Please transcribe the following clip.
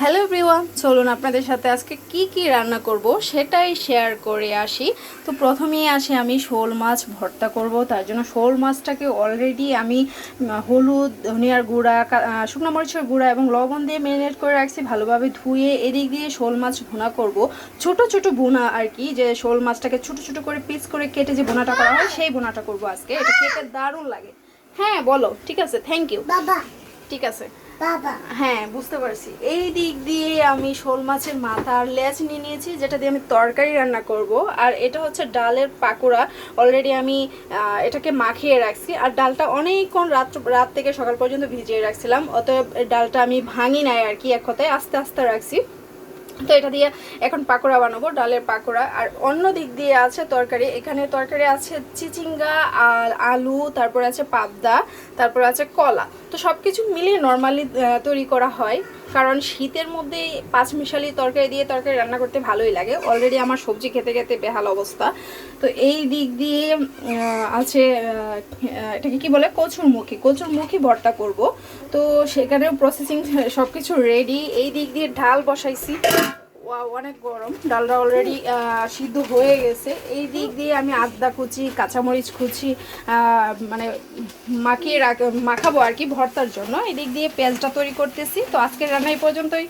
Hello everyone, চলুন আপনাদের সাথে আজকে কি রান্না করব সেটাই শেয়ার করে আসি। তো প্রথমেই আসি আমি শোল মাছ ভর্তা করব। তার জন্য শোল মাছটাকে অলরেডি আমি হলুদ, ধনিয়ার গুঁড়া, শুকনো মরিচের গুঁড়া এবং লবণ দিয়ে ম্যারিনেট করে রাখছি, ভালোভাবে ধুয়ে এদিক দিয়ে শোল মাছ ভুনা করব। ছোট ছোট ভুনা আর কি, যে শোল মাছটাকে ছোট ছোট করে পিস করে কেটে যে ভুনাটা করা হয় সেই ভুনাটা করব আজকে। এটা খেতে দারুণ লাগে। হ্যাঁ বলো, ঠিক আছে, থ্যাংক ইউ বাবা। ঠিক আছে বাবা, হ্যাঁ বুঝতে পারছি। এই দিক দিয়ে আমি শোল মাছের মাথা আর লেজ নিয়ে নিয়েছি, যেটা দিয়ে আমি তরকারি রান্না করব। আর এটা হচ্ছে ডালের পাকোড়া। অলরেডি আমি এটাকে মাখিয়ে রাখছি, আর ডালটা অনেকক্ষণ রাত থেকে সকাল পর্যন্ত ভিজিয়ে রাখছিলাম। অতএব ডালটা আমি ভাঙি নাই আর কি, এক কথায় আস্তে আস্তে রাখছি। তো এটা দিয়ে এখন পাকোড়া বানাবো, ডালের পাকোড়া। আর অন্য দিক দিয়ে আছে তরকারি। এখানে তরকারি আছে চিচিঙ্গা, আর আলু, তারপর আছে পাবদা, তারপর আছে কলা। তো সব কিছু মিলিয়ে নর্মালি তৈরি করা হয়, কারণ শীতের মধ্যে পাঁচমিশালি তরকারি দিয়ে তরকারি রান্না করতে ভালোই লাগে। অলরেডি আমার সবজি খেতে খেতে বেহাল অবস্থা। তো এই দিক দিয়ে আছে এটাকে কি বলে, কচুরমুখী ভর্তা করব। তো সেখানেও প্রসেসিং সব কিছু রেডি। এই দিক দিয়ে ঢাল বসাইছি। অনেক গরম, ডালটা অলরেডি সিদ্ধ হয়ে গেছে। এই দিক দিয়ে আমি আদা কুচি, কাঁচামরিচ কুচি মানে মাখাবো আর কি ভর্তার জন্য। এই দিক দিয়ে পেঁয়াজটা তৈরি করতেছি। তো আজকের রান্না এই পর্যন্তই।